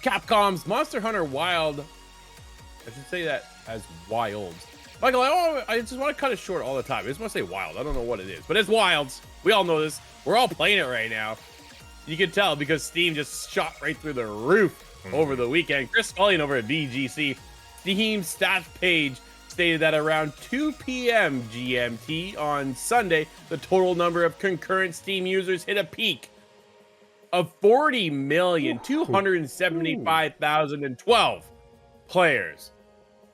Capcom's Monster Hunter Wild. I should say that as Wilds. Michael, I just want to cut it short all the time. I just want to say Wild. I don't know what it is, but it's Wilds. We all know this. We're all playing it right now. You can tell because Steam just shot right through the roof over the weekend. Chris Scullion over at VGC, Steam's stats page stated that around 2 p.m. GMT on Sunday, the total number of concurrent Steam users hit a peak of 40,275,012 players.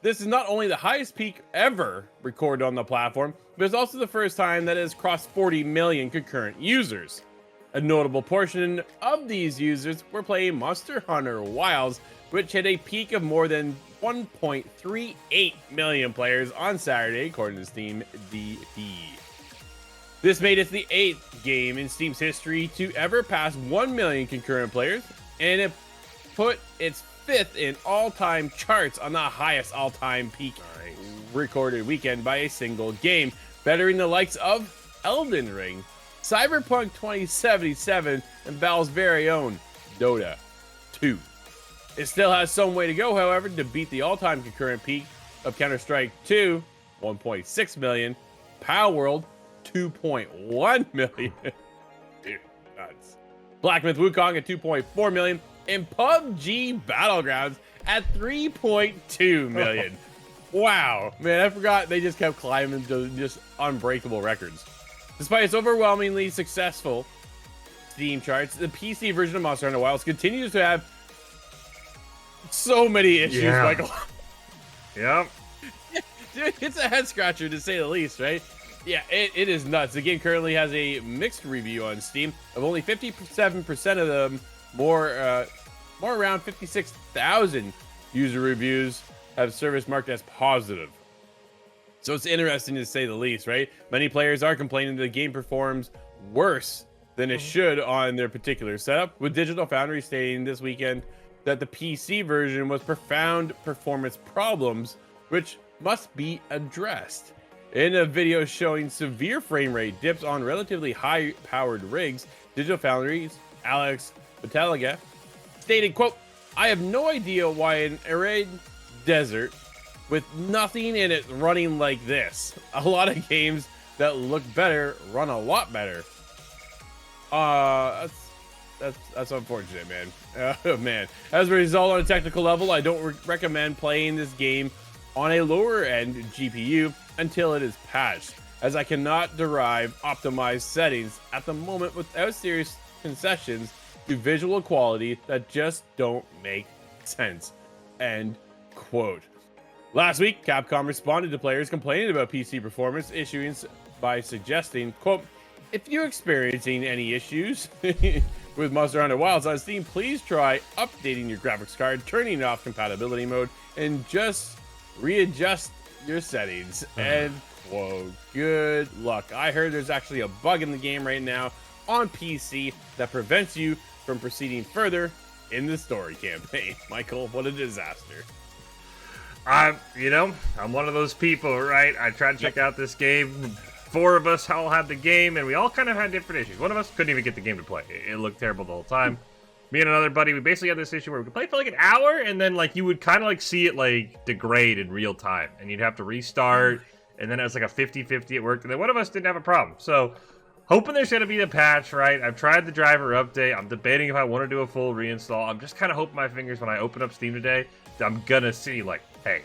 This is not only the highest peak ever recorded on the platform, but it's also the first time that it has crossed 40 million concurrent users. A notable portion of these users were playing Monster Hunter Wilds, which hit a peak of more than 1.38 million players on Saturday, according to Steam DB. This made it the 8th game in Steam's history to ever pass 1 million concurrent players, and it put its 5th in all-time charts on the highest all-time peak recorded weekend by a single game, bettering the likes of Elden Ring, Cyberpunk 2077, and Valve's very own Dota 2. It still has some way to go, however, to beat the all-time concurrent peak of Counter-Strike 2, 1.6 million, Power World, 2.1 million, dude, nuts. Black Myth Wukong at 2.4 million, and PUBG Battlegrounds at 3.2 million. Wow, man, I forgot they just kept climbing to just unbreakable records. Despite its overwhelmingly successful Steam charts, the PC version of Monster Hunter Wilds continues to have so many issues, Michael. Yep. Dude, it's a head scratcher to say the least, right? Yeah, it is nuts. The game currently has a mixed review on Steam of only 57% of them. More around 56,000 user reviews have service marked as positive. So it's interesting to say the least, right? Many players are complaining that the game performs worse than it should on their particular setup, with Digital Foundry stating this weekend that the PC version was profound performance problems, which must be addressed. In a video showing severe frame rate dips on relatively high-powered rigs, Digital Foundry's Alex Battaliga stated, quote, "I have no idea why an arid desert with nothing in it running like this. A lot of games that look better run a lot better." That's unfortunate, man. Man. As a result, on a technical level, I don't recommend playing this game on a lower end GPU until it is patched, as I cannot derive optimized settings at the moment without serious concessions to visual quality that just don't make sense. End quote. Last week, Capcom responded to players complaining about PC performance issues by suggesting, quote, "If you're experiencing any issues with Monster Hunter Wilds on Steam, please try updating your graphics card, turning off compatibility mode, and just readjust your settings." End quote. Good luck. I heard there's actually a bug in the game right now on PC that prevents you from proceeding further in the story campaign. Michael, what a disaster. I'm one of those people, right? I tried to check out this game. 4 of us all had the game, and we all kind of had different issues. One of us couldn't even get the game to play. It looked terrible the whole time. Me and another buddy, we basically had this issue where we could play for like an hour, and then like you would kind of like see it like degrade in real time, and you'd have to restart, and then it was like a 50-50 at work, and then one of us didn't have a problem. So, hoping there's going to be a patch, right? I've tried the driver update. I'm debating if I want to do a full reinstall. I'm just kind of hoping my fingers when I open up Steam today, I'm going to see like, hey,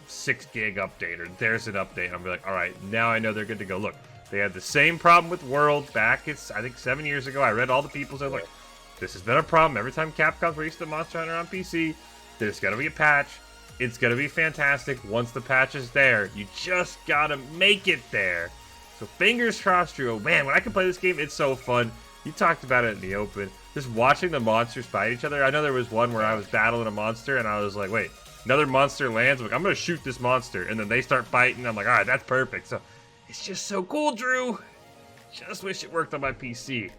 6 gig update, or there's an update. I'm like, all right, now I know they're good to go. Look, they had the same problem with World back, I think 7 years ago. I read all the people's, they're like, this has been a problem every time Capcom's released the Monster Hunter on PC. There's got to be a patch. It's going to be fantastic. Once the patch is there, you just got to make it there. So fingers crossed, Drew. Man, when I can play this game, it's so fun. You talked about it in the open. Just watching the monsters fight each other. I know there was one where I was battling a monster, and I was like, wait, another monster lands. I'm like, I'm going to shoot this monster. And then they start fighting. I'm like, all right, that's perfect. So it's just so cool, Drew. Just wish it worked on my PC.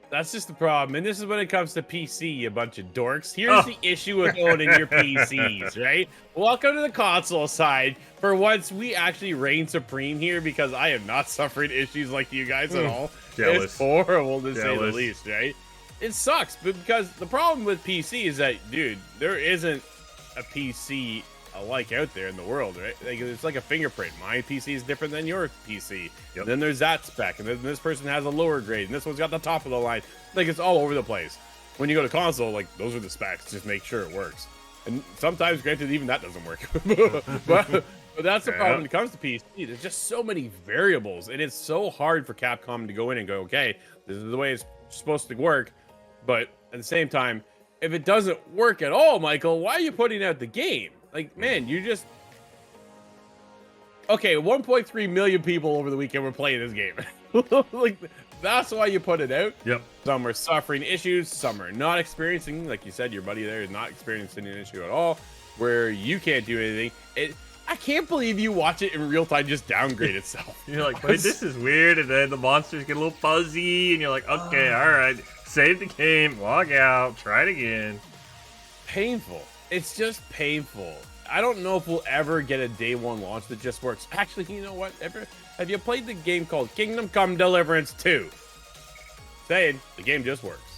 That's just the problem. And this is when it comes to PC, you bunch of dorks. Here's the issue with owning your PCs, right? Welcome to the console side. For once, we actually reign supreme here because I am not suffering issues like you guys at all. Jealous. It's horrible to say the least, right? it sucks, but because the problem with PC is that, dude, there isn't a PC alike out there in the world, right? Like, it's like a fingerprint. My PC is different than your PC. Yep. Then there's that spec, and then this person has a lower grade, and this one's got the top of the line. Like, it's all over the place. When you go to console, like, those are the specs. Just make sure it works. And sometimes, granted, even that doesn't work. but that's the problem when it comes to PC. There's just so many variables, and it's so hard for Capcom to go in and go, okay, this is the way it's supposed to work. But at the same time, if it doesn't work at all, Michael, why are you putting out the game? Like, man, you just... Okay, 1.3 million people over the weekend were playing this game. Like, that's why you put it out. Yep. Some are suffering issues, some are not experiencing, like you said, your buddy there is not experiencing an issue at all, where you can't do anything. I can't believe you watch it in real time just downgrade itself. You're like, wait, this is weird, and then the monsters get a little fuzzy, and you're like, okay, all right, save the game, log out, try it again. Painful. It's just painful. I don't know if we'll ever get a day one launch that just works. Actually, you know what? Have you played the game called Kingdom Come Deliverance 2? Saying the game just works.